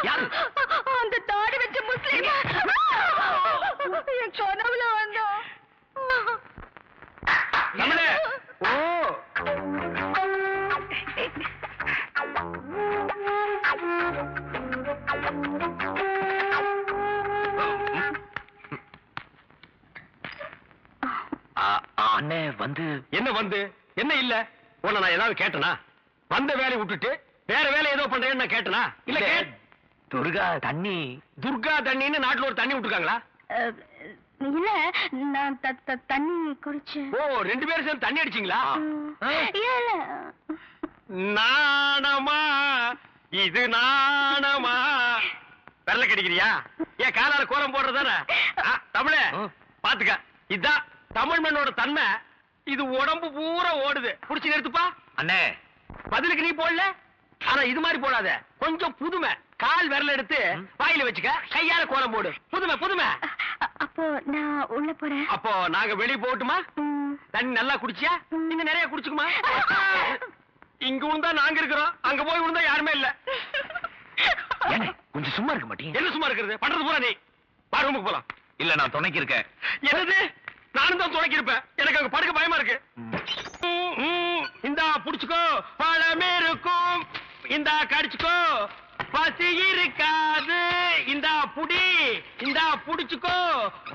யாரு? அந்த தாடி வச்ச முஸ்லீம் என் கனவுல வந்தோம். தமிழே. ஓ அண்ணே வந்து என்ன வந்து என்ன இல்ல உன்னை நான் ஏதாவது கேட்டனா? வந்த வேலையை விட்டுட்டு வேற வேலை ஏதோ பண்றேன்னு நான் கேட்டனா? இல்ல துர்கா தண்ணி தண்ணின்னு நாட்டுல ஒரு தண்ணி விட்டுருக்காங்களா? இல்ல நான் தண்ணி குடிச்சேன். ஓ 2 பேரும் சேர்ந்து தண்ணி அடிச்சீங்களா? இல்ல நாணமா இது நாணமா விரல கடிக்கிறியா? ஏன் காலால கோலம் போடுறதானே? தமிழே பாத்துக்க, இதுதான் தமிழ் மண்ணோட தன்மை. இது உடம்பு பூரா ஓடுது. புடிச்சு நிறுத்துப்பா. அண்ணே பதிலுக்கு நீ போடல, ஆனா இது மாதிரி போடாத. கொஞ்சம் புதுமை. கால் விரல எடுத்து வாயில வச்சுக்க, கையால கோலம் போடு. புதுமை. அப்போ நான் உள்ள போறேன். அப்போ நாங்க வெளிய போட்டுமா? தண்ணி நல்லா குடிச்சியா? நீங்க நிறைய குடிச்சுக்குமா? இங்க விழுந்தா நாங்க இருக்கிறோம், அங்க போய் விழுந்தா யாருமே இல்ல. கொஞ்சம் சும்மா இருக்க மாட்டீங்க? என்ன சும்மா இருக்கிறது? பண்றது பூரா நீ. வா ரூமுக்கு போலாம். இல்ல நான் துணைக்கு இருக்கேன். என்னது? நானும் தான் துணைக்கு இருப்பேன். எனக்கு அங்க படுக்க பயமா இருக்கு. இந்தா புடிச்சுக்கோ, பழமே இருக்கும். இந்தா கடிச்சுக்கோ, பசி இருக்காது. இந்தா புடி, இந்தா புடிச்சுக்கோ,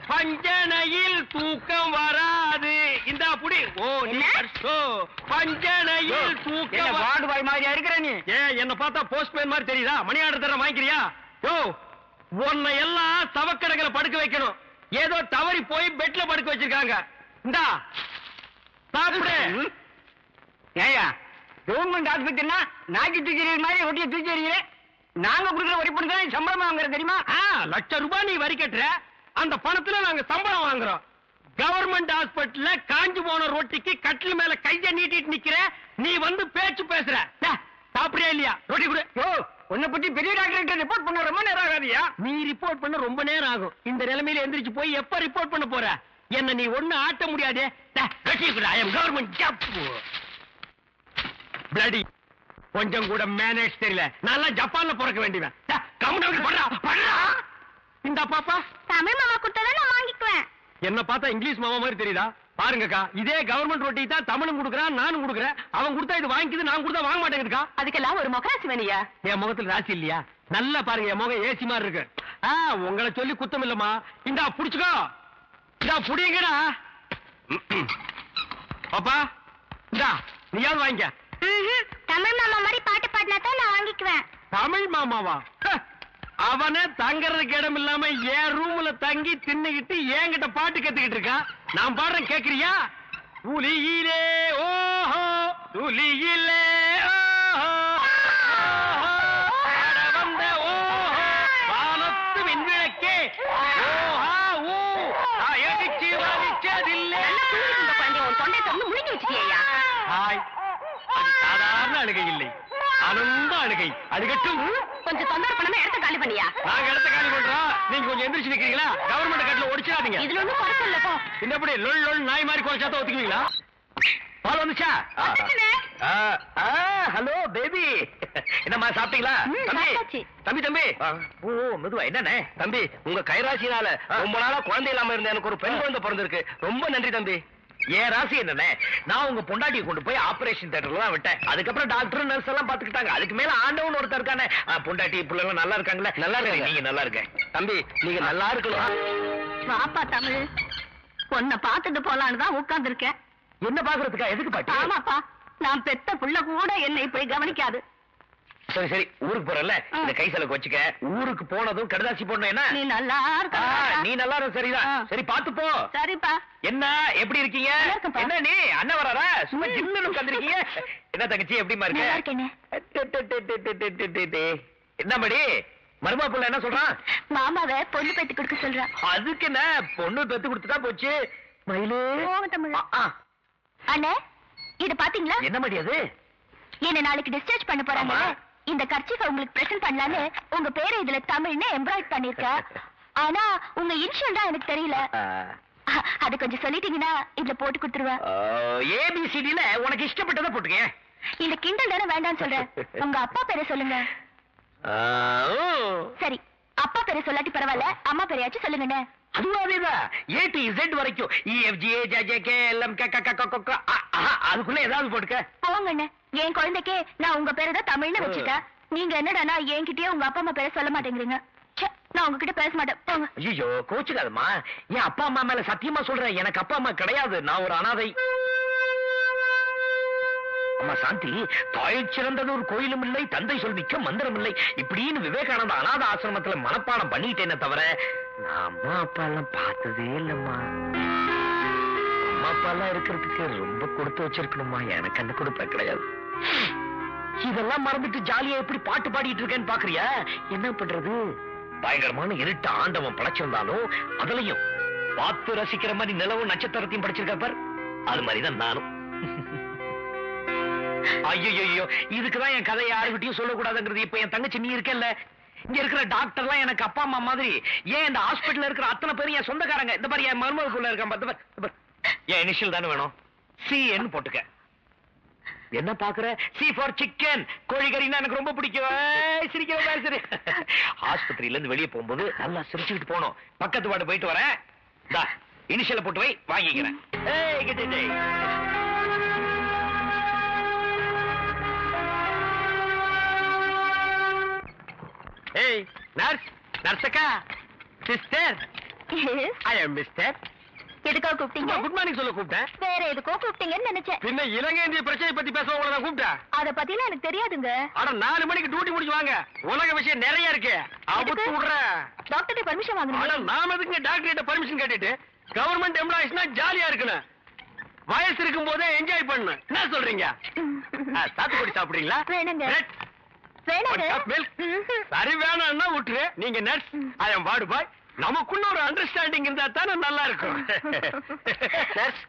பஞ்சனையில் தூக்கம் வராது. இந்தா புடி. ஓ நீ கடிச்சோ, பஞ்சனையில் தூக்கம். வார்டு பாய் மாதிரியா இருக்கிற நீ? என்ன பார்த்தா போஸ்ட்மேன் மாதிரி தெரியுதா? மணி ஆர்டர் தர வாங்கிக்கிறியா? யோ உன்னை எல்லாம் சவக்கடங்களை படுக்க வைக்கணும். ஏதோ தவறி போய் பெட்ல படுக்க வச்சிருக்காங்க. இந்தா சாப்பிடு. ஏயா கவர்மெண்ட் ஆஸ்பத்திரினா நாக்கி தூக்கி மாதிரி ஒட்டிய தூக்கி எறிகிற. நாங்க கொடுக்குற வரி பணம் தான் சம்பளம் வாங்குற தெரியுமா? ₹1,00,000 நீ வரி கட்டுற, அந்த பணத்துல நாங்க சம்பளம் வாங்குறோம். கவர்மெண்ட் ஹாஸ்பிட்டல்ல காஞ்சு போன ரொட்டிக்கு கட்டில் மேல கைய நீட்டிட்டு நிக்கிற, நீ வந்து பேச்சு பேசுற. சாப்பிடுறியா இல்லையா? ரொட்டி கொடு. உன்னை பத்தி பெரிய டாக்டர் ரிப்போர்ட் பண்ண ரொம்ப நேரம் ஆகாதியா? நீ ரிப்போர்ட் பண்ண ரொம்ப நேரம் ஆகும். இந்த நிலைமையில எந்திரிச்சு போய் எப்ப ரிப்போர்ட் பண்ண போற? என்ன நீ ஒண்ணு ஆட்ட முடியாதே. பிளடி கொஞ்சம் கூட மேனேஜ் தெரியல. நல்லா ஜப்பான்ல பிறக்க வேண்டியவன். இந்த பாப்பா தமிழ் மாமா கொடுத்தா நான் வாங்கிக்குவேன். என்ன பார்த்தா இங்கிலீஷ் மாமா மாதிரி தெரியுதா? பாருங்கக்கா, இதே கவர்மெண்ட் ரொட்டி தான் தமிழும் கொடுக்குறான், நானும் கொடுக்குறேன். அவன் கொடுத்தா இது வாங்கிக்குது, நான் கொடுத்தா வாங்க மாட்டேங்குதுக்கா. அதுக்கெல்லாம் ஒரு முகராசி வேணியா? என் முகத்துல ராசி இல்லையா? நல்லா பாருங்க, என் முகம் ஏசி மாதிரி இருக்கு. உங்களை சொல்லி குத்தம் இல்லம்மா. இந்தா புடிச்சுக்கோ, இந்தா புடிங்கடா. பாப்பா இந்தா நீயாவது வாங்கிக்க. தமிழ் மாமா மாதிரி பாட்டு பாடினா தான் நான் வாங்கிக்குவேன். தமிழ் மாமாவா? அவனே தங்கறதுக்கு இடம் இல்லாம என் ரூம்ல தங்கி தின்னுகிட்டு என்கிட்ட பாட்டு கத்துக்கிட்டு இருக்கான். நான் பாடுறேன், கேக்குறியா? துளியிலே ஓஹோ துளியிலே ஓஹோ வந்த ஓஹோ வானத்து விண்விளக்கே ஓஹா ஊ அடிச்சு வலிச்சதில்லை. தொண்டை திறந்து முழுங்கி வச்சுட்டியா? ஹாய், அது சாதாரண அழுகை இல்லை, ஆனந்த அழுகை. அழுகட்டும். கொஞ்சம் தொந்தரவு பண்ணாம இடத்த காலி பண்ணியா? நாங்க இடத்த காலி பண்றோம், நீங்க கொஞ்சம் எந்திரிச்சு நிக்கிறீங்களா? கவர்மெண்ட் கட்டில ஒடிச்சிடாதீங்க. இதுல ஒண்ணும் குறைச்சல் இல்லப்போ. இன்னப்படி லொல் லொல் நாய் மாதிரி குறைச்சாத்த ஒத்துக்குவீங்களா? பால் வந்துச்சா? ஹலோ பேபி, என்னம்மா சாப்பிட்டீங்களா? தம்பி தம்பி ஓ மெதுவா. என்னண்ணே தம்பி, உங்க கைராசினால ரொம்ப நாளா குழந்தை இல்லாம இருந்த எனக்கு ஒரு பெண் குழந்தை பிறந்திருக்கு. ரொம்ப நன்றி தம்பி. ஏன் ராசி என்னண்ணே, நான் உங்க பொண்டாட்டியை கொண்டு போய் ஆபரேஷன் தியேட்டர்ல தான் விட்டேன். அதுக்கப்புறம் டாக்டர் நர்ஸ் எல்லாம் பாத்துக்கிட்டாங்க. அதுக்கு மேல ஆண்டவன் ஒருத்தர் இருக்கானே. பொண்டாட்டி பிள்ளைங்க நல்லா இருக்காங்களே? நல்லா இருக்க. நீங்க நல்லா இருக்க தம்பி, நீங்க நல்லா இருக்கலாம். வாப்பா தமிழ், உன்னை பாத்துட்டு போலான்னு தான் உட்கார்ந்து இருக்கேன். என்ன பாக்குறதுக்கா? எதுக்கு பாட்டி? ஆமாப்பா, நான் பெத்த புள்ள கூட என்னை இப்படி கவனிக்காது. சரி சரி, ஊருக்கு போறல, இந்த கை செலவுக்கு வச்சுக்க. ஊருக்கு போனதும் கடுதாசி போடணும். என்ன நீ நல்லா இருக்க? நீ நல்லா இருக்க. சரிதான். சரி பாத்து போ. சரிப்பா. என்ன எப்படி இருக்கீங்க? என்ன நீ அண்ணன் வராரா? சும்மா ஜிம்னு உட்கார்ந்திருக்கீங்க. என்ன தங்கச்சி எப்படிமா இருக்கு? என்ன படி மருமா புள்ள என்ன சொல்றான்? மாமாவை பொண்ணு பெத்து கொடுக்க சொல்றான். அதுக்கு என்ன, பொண்ணு பெத்து கொடுத்துட்டா போச்சு. மயிலு அண்ணே, இது பாத்தீங்களா? என்ன மடி அது? என்ன நாளைக்கு டிஸ்சார்ஜ் பண்ண போறாங்க. இந்த கர்ச்சீஃபை உங்களுக்கு பிரசன்ட் பண்ணலான்னு உங்க பேரை இதுல தமிழ்னு எம்ப்ராய்ட் பண்ணிருக்க. ஆனா உங்க இனிஷியல் தான் எனக்கு தெரியல. அது கொஞ்சம் சொல்லிட்டீங்கன்னா இதுல போட்டு கொடுத்துருவேன். ஏபிசிடில உனக்கு இஷ்டப்பட்டதை போட்டுக்க. இந்த கிண்டல் தானே வேண்டாம்னு சொல்றேன். உங்க அப்பா பேரை சொல்லுங்க. சரி, அப்பா பேரை சொல்லாட்டி பரவாயில்ல, அம்மா பேரையாச்சும் சொல்லுங்கண்ணே. அதுவும் அதேதான். A to Z வரைக்கும் EFGHJKLM அதுக்குள்ள ஏதாவது போட்டுக்க. போங்கண்ணே, என் குழந்தைக்கே நான் உங்க பேரை தான் தமிழ்னு வச்சுட்டேன். நீங்க என்னடானா என்கிட்டயே உங்க அப்பா அம்மா பேரை சொல்ல மாட்டேங்கிறீங்க. ச்சே, நான் உங்ககிட்ட பேச மாட்டேன், போங்க. ஐயோ, கோச்சுக்காதம்மா. என் அப்பா அம்மா மேல சத்தியமா சொல்றேன், எனக்கு அப்பா அம்மா கிடையாது. நான் ஒரு அனாதை. அம்மா சாந்தி, தாய் சிறந்தது ஒரு கோயிலும் இல்லை, தந்தை சொல் மிக்க மந்திரம் இல்லை, இப்படின்னு விவேகானந்த அநாத ஆசிரமத்துல மனப்பாடம் பண்ணிட்டேனே தவிர நான் அம்மா அப்பா எல்லாம் பார்த்ததே இல்லம்மா. அம்மா அப்பா எல்லாம் இருக்கிறதுக்கு ரொம்ப கொடுத்து வச்சிருக்கணுமா, எனக்கு அந்த கொடுப்ப கிடையாது. இதெல்லாம் மறந்துட்டு ஜாலியா எப்படி பாட்டு பாடிட்டு இருக்கேன்னு பாக்குறியா? என்ன பண்றது? பயங்கரமான இருட்டு ஆண்டவன் படைச்சிருந்தாலும் அதுலயும் பார்த்து ரசிக்கிற மாதிரி நிலவும் நட்சத்திரத்தையும் படைச்சிருக்க பார், அது மாதிரிதான் நானும். ஐயோ, இதுக்குதான் என் கதை யாருகிட்டயும் சொல்லக்கூடாதுங்கிறது. இப்ப என் தங்கச்சி நீ இருக்கல, இங்க இருக்கிற டாக்டர்லாம் எனக்கு அப்பா அம்மா மாதிரி. ஏன் இந்த ஹாஸ்பிடல்ல இருக்கிற அத்தனை பேரும் என் சொந்தக்காரங்க. இந்த மாதிரி என் மருமகளுக்குள்ள இருக்கான், என் இனிஷியல் தானே வேணும், CN போட்டுக்க. என்ன பாக்குற? C for chicken. கோழிக்கறின்னா எனக்கு ரொம்ப பிடிக்கும். சிரிக்கிற சரி. ஆஸ்பத்திரியில இருந்து வெளியே போகும்போது நல்லா சிரிச்சுக்கிட்டு போனோம். பக்கத்து வார்டு போயிட்டு வரேன். இனிஷியல போட்டு வை, வாங்கிக்கிறேன். ஏய் நர்ஸ், நர்ஸக்கா, சிஸ்டர், ஐ அம் மிஸ்டர். எதுக்காக கூப்பிட்டீங்க? குட் மார்னிங் சொல்ல கூப்பிட்டேன். வேற எதுக்கோ கூப்பிட்டீங்கன்னு நினைச்சேன். பின்ன இலங்கை இந்திய பிரச்சனை பத்தி பேச உங்களை நான் கூப்பிட்டேன். அத பத்திலாம் எனக்கு தெரியாதுங்க. ஆனா 4 மணிக்கு டியூட்டி முடிச்சு வாங்க, உலக விஷயம் நிறைய இருக்கு. அவுத்து விடுறேன். டாக்டர் பர்மிஷன் வாங்குறீங்க? நாம எதுக்கு டாக்டர் கிட்ட பர்மிஷன் கேட்டுட்டு? கவர்மெண்ட் எம்ப்ளாயிஸ்னா ஜாலியா இருக்கணும், வயசு இருக்கும் போதே என்ஜாய் பண்ணணும். என்ன சொல்றீங்க? சாத்துக்குடி சாப்பிடுறீங்களா? வேணுங்க. வேணாங்க. சரி, வேணாம்னா விட்டுரு. நீங்க நர்ஸ், ஐ அம் வார்டு பாய். நமக்குள்ள ஒரு அண்டர்ஸ்டாண்டிங் இருந்தா தானே நல்லா இருக்கும். நர்ஸ்,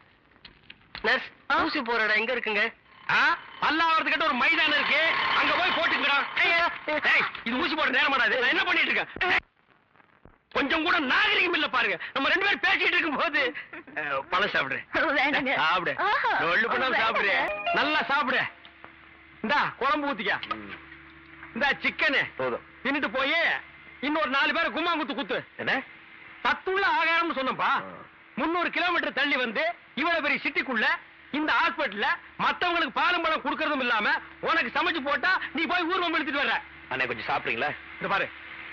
நர்ஸ், ஊசி போற இடம் எங்க இருக்குங்க? பல்லாவரத்துக்கிட்ட ஒரு மைதானம் இருக்கு, அங்க போய் போட்டுக்கிறோம். இது ஊசி போட நேரமாடாது. நான் என்ன பண்ணிட்டு இருக்கேன்? கொஞ்சம் கூட நாகரிகம் இல்ல பாருங்க. நம்ம 2 பேரும் பேசிட்டு இருக்கும் போது பழம் சாப்பிடு. சாப்பிடு, ஒண்ணு பண்ணாம சாப்பிடு, நல்லா சாப்பிடு. இந்தா குழம்பு ஊத்திக்க. இந்த சிக்கனு போதும். தின்னுட்டு போய் இன்னொரு 4 பேரை கும்மாங்குத்து குத்து. என்ன சத்துள்ள ஆகாரம்னு சொன்னப்பா. 300 கிலோமீட்டர் தள்ளி வந்து இவ்வளவு பெரிய சிட்டிக்குள்ள இந்த ஹாஸ்பிட்டல்ல மத்தவங்களுக்கு பாலும் பழம் கொடுக்கறதும் இல்லாம உனக்கு சமைச்சு போட்டா நீ போய் ஊர்வம் எடுத்துட்டு வர்ற. அண்ணே கொஞ்சம் சாப்பிடுறீங்களா? இந்த பாரு,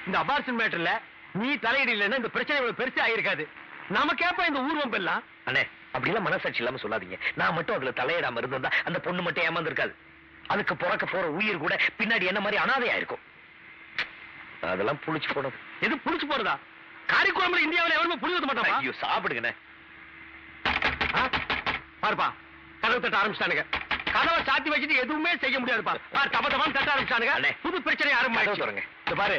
இந்த அபார்ஷன் மேட்டர்ல நீ தலையிடலன்னா இந்த பிரச்சனை இவ்வளவு பெருசா ஆயிருக்காது. நமக்கேப்ப இந்த ஊர்வம் எல்லாம். அண்ணே அப்படிலாம் மனசாட்சி இல்லாம சொல்லாதீங்க. நான் மட்டும் அதுல தலையிடாம இருந்திருந்தா அந்த பொண்ணு மட்டும் ஏமாந்துருக்காது. அதுக்கு பிறக்க போற உயிர் கூட பின்னாடி என்ன மாதிரி அனாதையா இருக்கும். அதெல்லாம் புளிச்சு போடுறது. எது புளிச்சு போறதா? காரிக்குழம்புல இந்தியாவில் எவருமே புளி ஊத்த மாட்டாங்க. ஐயோ சாப்பிடுங்க. பாருப்பா, கதவு தட்ட ஆரம்பிச்சிட்டானுங்க. கதவை சாத்தி வச்சுட்டு எதுவுமே செய்ய முடியாதுப்பா. தப்ப தப்பான்னு தட்ட ஆரம்பிச்சிட்டானுங்க. புது பிரச்சனை ஆரம்பிச்சு பாரு.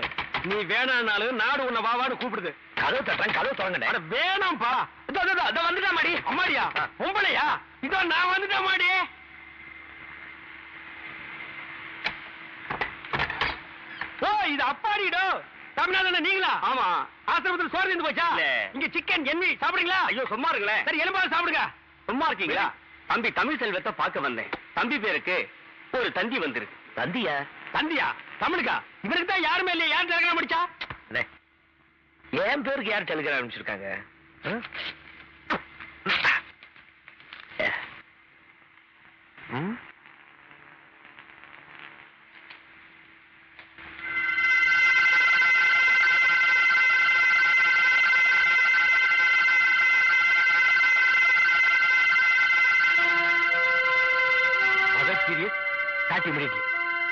நீ வேணானாலும் நாடு உன்னை வாவான்னு கூப்பிடுது. கதவு தட்டுறேன், கதவு தொடங்க. வேணாம்ப்பா, இதோ வந்துட்டா மாடி. அம்மாடியா பொம்பளையா? இதோ நான் வந்துட்டேன் மாடி. ஓ, இது அப்பாடிடோ. தமிழ்நாடு நீங்களா? ஆமா. ஆசிரமத்தில் சோறு இருந்து போச்சா? இங்க சிக்கன் எண்ணி சாப்பிடுறீங்களா? ஐயோ சும்மா இருங்களே. சரி, எலும்பாவது சாப்பிடுங்க. சும்மா இருக்கீங்களா? தம்பி தமிழ் செல்வத்தை பார்க்க வந்தேன். தம்பி பேருக்கு ஒரு தந்தி வந்திருக்கு. தந்தியா? தந்தியா தமிழுக்கா? இவருக்கு தான் யாருமே இல்லையா? யார் டெலிகிராம் முடிச்சா? என் பேருக்கு யார் டெலிகிராம் அனுப்பிச்சிருக்காங்க?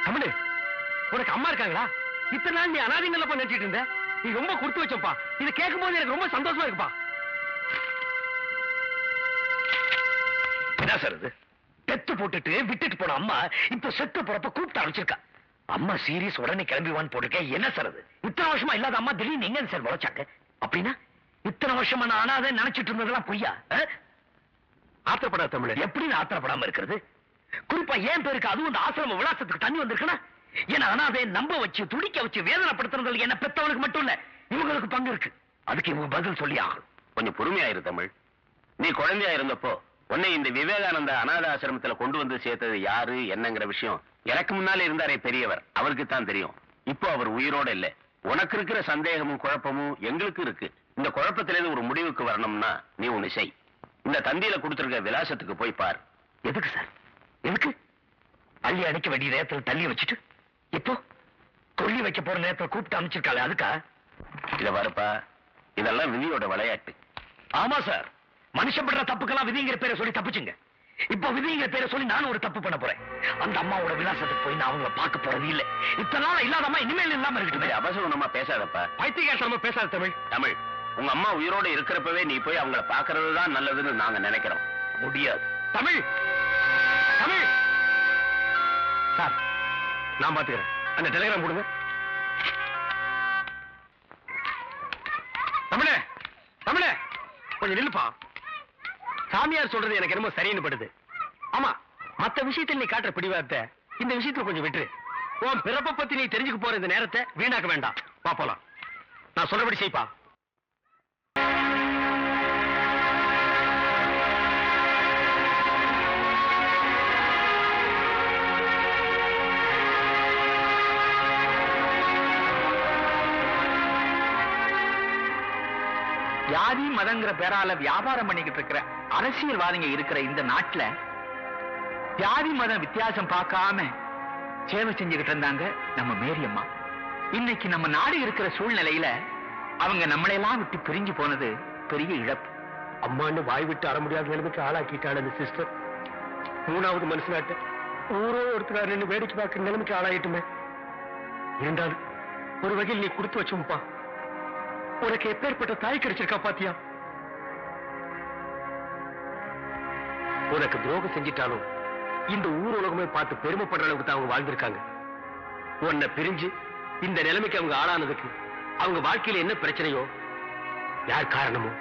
தமிழ், உனக்கு அம்மா இருக்காங்களா? இத்தனை நாள் நீ அனாதைங்கள நினைச்சிட்டு இருந்த. நீ ரொம்ப கொடுத்து வச்சப்பா. இதை கேட்கும் போது எனக்கு ரொம்ப சந்தோஷமா இருக்குப்பா. என்ன சார் இது? பெத்து போட்டுட்டு விட்டுட்டு போன அம்மா இப்ப செத்து போறப்ப கூப்பிட்டு அனுப்பிச்சிருக்கா. அம்மா சீரியஸ், உடனே கிளம்பிவான்னு போட்டிருக்கேன். என்ன சார் அது? இத்தனை வருஷமா இல்லாத அம்மா திடீர்னு எங்க சார் உழைச்சாங்க? அப்படின்னா இத்தனை வருஷமா நான் அனாதை நினைச்சிட்டு இருந்ததெல்லாம் பொய்யா? ஆத்திரப்படாத தமிழ். எப்படி ஆத்திரப்படாம இருக்கிறது? குறிப்பா ஏன் பேருக்கு அதுவும் இந்த ஆசிரம விலாசத்துக்கு தண்ணி வந்திருக்குன்னா ஏன்னா அனாதை நம்ப வச்சு துடிக்க வச்சு வேதனைப்படுத்துறதுல என்ன பெத்தவனுக்கு மட்டும் இல்ல, இவங்களுக்கு பங்கு இருக்கு. அதுக்கு இவங்க பதில் சொல்லி ஆகும். கொஞ்சம் பொறுமையாயிரு தமிழ். நீ குழந்தையா இருந்தப்போ உன்னை இந்த விவேகானந்த அநாத ஆசிரமத்துல கொண்டு வந்து சேர்த்தது யாரு என்னங்கிற விஷயம் எனக்கு முன்னாலே இருந்தாரே பெரியவர், அவருக்கு தான் தெரியும். இப்போ அவர் உயிரோட இல்ல. உனக்கு இருக்கிற சந்தேகமும் குழப்பமும் எங்களுக்கு இருக்கு. இந்த குழப்பத்திலிருந்து ஒரு முடிவுக்கு வரணும்னா நீ ஒண்ணு செய். இந்த தந்தியில கொடுத்திருக்க விலாசத்துக்கு போய் பார். எதுக்கு சார்? எதுக்கு? அள்ளி அடிக்க வேண்டிய நேரத்துல தள்ளி வச்சுட்டு இப்போ கொல்லி வைக்க போற நேரத்துல கூப்பிட்டு அமைச்சிருக்காள், அதுக்கா? இத வரப்பா, இதெல்லாம் விதியோட விளையாட்டு. ஆமா சார், மனுஷன் பண்ற தப்புக்கெல்லாம் விதிங்கிற பேரை சொல்லி தப்புச்சுங்க. இப்ப விதிங்கிற பேரை சொல்லி நானும் ஒரு தப்பு பண்ண போறேன். அந்த அம்மாவோட விலாசத்துக்கு போய் நான் அவங்கள பார்க்க போறது இல்ல. இத்தனை நாள் இல்லாத அம்மா இனிமேல் இல்லாம இருக்கட்டும். அவசரமா பேசாதப்பா. பைத்தியகாரமா பேசாத தமிழ். தமிழ், உங்க அம்மா உயிரோட இருக்கிறப்பவே நீ போய் அவங்கள பாக்குறது தான் நல்லதுன்னு நாங்க நினைக்கிறோம். முடியாது. தமிழ், தமிழ் சார், நான் பாத்துக்கிறேன். அந்த டெலிகிராம் கொடுங்க. தமிழே, தமிழே, கொஞ்சம் நில்லுப்பா. சாமியார் சொல்றது எனக்கு என்னமோ சரின்னு படுது. ஆமா, மத்த விஷயத்தில் நீ காட்டுற பிடிவாதத்தை இந்த விஷயத்துல கொஞ்சம் விட்டுரு. உன் பிறப்பை பத்தி நீ தெரிஞ்சுக்க போற இந்த நேரத்தை வீணாக்க வேண்டாம். வா போலாம். நான் சொல்றபடி செய்ப்பா. ஜாதி மதங்கிற பேரால வியாபாரம் பண்ணிக்கிட்டு இருக்கிற அரசியல்வாதிங்க இருக்கிற இந்த நாட்டுல ஜாதி மதம் வித்தியாசம் பார்க்காம சேவை செஞ்சுக்கிட்டு இருந்தாங்க நம்ம மேரியம்மா. இன்னைக்கு நம்ம நாடு இருக்கிற சூழ்நிலையில அவங்க நம்மளையெல்லாம் விட்டு பிரிஞ்சு போனது பெரிய இழப்பு. அம்மான்னு வாய் விட்டு அற முடியாத நிலைமைக்கு ஆளாக்கிட்டாள் அந்த சிஸ்டர். மூணாவது மனுஷனாட்ட ஊரோ ஒருத்தர் நின்று வேடிக்கை பார்க்கிற நிலைமைக்கு ஆளாயிட்டுமே. இருந்தாலும் ஒரு வகையில் நீ கொடுத்து வச்சோம்ப்பா. உனக்கு எப்பேற்பட்ட தாய் கிடைச்சிருக்கா பாத்தியா? உனக்கு துரோகம் செஞ்சிட்டாலும் இந்த ஊர் உலகமே பார்த்து பெருமைப்படுற அளவுக்கு தான் அவங்க வாழ்ந்திருக்காங்க. உன்னை பிரிஞ்சு இந்த நிலைமைக்கு அவங்க ஆளானதுக்கு அவங்க வாழ்க்கையில என்ன பிரச்சனையோ, யார் காரணமோ,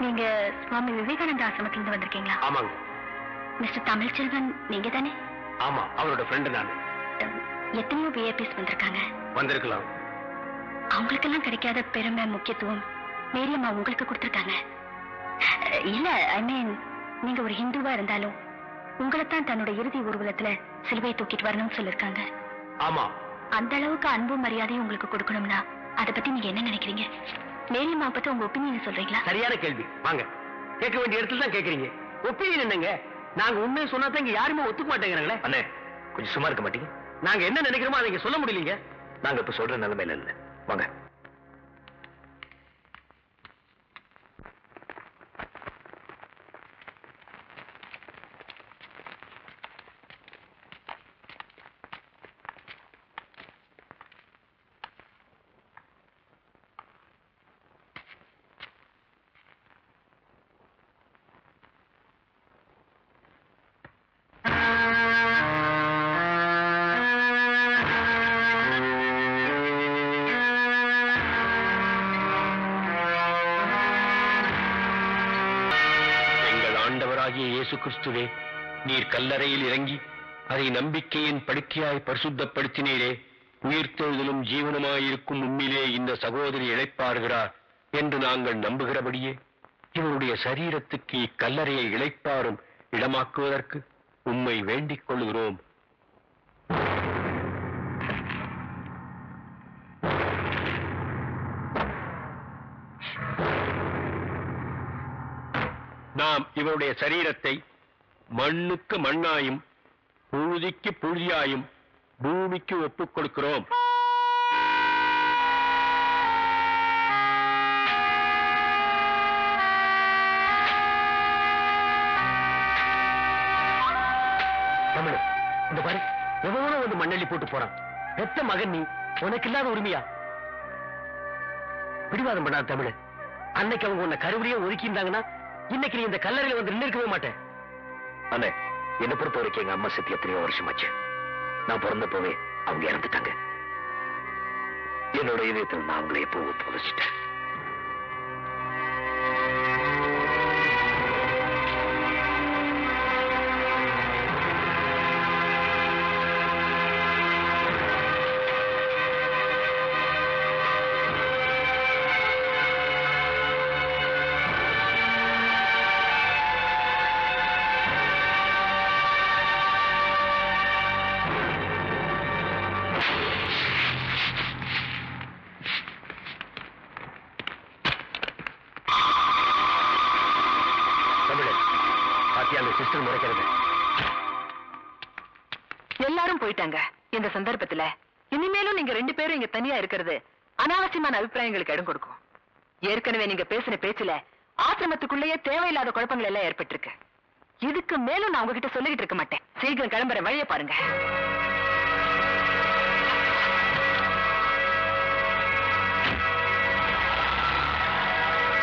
நீங்க சுவாமி விவேகானந்த ஆசிரமத்திலிருந்து வந்திருக்கீங்களா? ஆமாங்க. மிஸ்டர் தமிழ்ச்செல்வன் நீங்க தானே? ஆமா, அவரோட ஃப்ரெண்டு நான். எத்தனையோ விஐபிஸ் வந்திருக்காங்க. வந்திருக்கலாம். அவங்களுக்கெல்லாம் கிடைக்காத பெருமை முக்கியத்துவம் மேரியம்மா உங்களுக்கு கொடுத்திருக்காங்க. இல்ல, ஐ மீன், நீங்க ஒரு ஹிந்துவா இருந்தாலும் உங்களைத்தான் தன்னோட இறுதி ஊர்வலத்துல சிலுவையை தூக்கிட்டு வரணும்னு சொல்லிருக்காங்க. ஆமா, அந்த அளவுக்கு அன்பு மரியாதையும் உங்களுக்கு கொடுக்கணும்னா அதை பத்தி நீங்க என்ன நினைக்கிறீங்க? மேரியம்மா பத்தி உங்க ஒப்பீனியன் சொல்றீங்களா? சரியான கேள்வி. வாங்க, கேட்க வேண்டிய இடத்துல தான் கேக்குறீங்க. ஒப்பீனியன் என்னங்க? நாங்க உண்மையை சொன்னா தான் இங்க யாருமே ஒத்துக்க மாட்டேங்கிறாங்களே. அண்ணே, கொஞ்சம் சும்மா இருக்க மாட்டீங்க? நாங்க என்ன நினைக்கிறோமோ அதை சொல்ல முடியலீங்க. நாங்க இப்ப சொல்ற நிலைமையில இல்ல. வாங்க. இயேசு கிறிஸ்துவே, நீர் கல்லறையில் இறங்கி அதை நம்பிக்கையின் படுக்கையாய் பரிசுத்தப்படுத்தினீரே. உயிர்த்தெழுதலும் ஜீவனமாயிருக்கும் உம்மிலே இந்த சகோதரி இளைப்பாறுகிறார் என்று நாங்கள் நம்புகிறபடியே இவருடைய சரீரத்துக்கு இக்கல்லறையை இளைப்பாறும் இடமாக்குவதற்கு உம்மை வேண்டிக் கொள்கிறோம். நாம் இவருடைய சரீரத்தை மண்ணுக்கு மண்ணாயும் புழுதிக்கு புழுதியாயும் பூமிக்கு ஒப்புக் கொடுக்கிறோம். தமிழ், இந்த பாரு, எவனோ வந்து மண்ணள்ளி போட்டு போறான். பெத்த மகன் நீ, உனக்கு இல்லாத உரிமையா? பிடிவாதம் பண்ணாத தமிழ். அன்னைக்கு அவங்க உன்னை கருவிலேயே ஒதுக்கி இருந்தாங்கன்னா இன்னைக்கு நீ இந்த கல்லறையில வந்து நின்றுக்கவே மாட்டேன். அண்ணே, என்னை பொறுத்த வரைக்கும் எங்க அம்மா செத்து எத்தனையோ வருஷமாச்சு. நான் பிறந்தப்பவே அவங்க இறந்துட்டாங்க. என்னோட இதயத்தில் நான் அவங்களை எப்போ புதைச்சிட்டேன். பாத்தியா அந்த சிஸ்டர் முறைக்கிறது? எல்லாரும் போயிட்டாங்க. இந்த சந்தர்ப்பத்துல இனிமேலும் நீங்க 2 பேரும் இங்க தனியா இருக்கிறது அனாவசியமான அபிப்பிராயங்களுக்கு இடம் கொடுக்கும். ஏற்கனவே நீங்க பேசின பேச்சுல ஆசிரமத்துக்குள்ளேயே தேவையில்லாத குழப்பங்கள் எல்லாம் ஏற்பட்டிருக்கு. இதுக்கு மேலும் நான் உங்ககிட்ட சொல்லிக்கிட்டு இருக்க மாட்டேன். சீக்கிரம் கிளம்புற வழியை பாருங்க.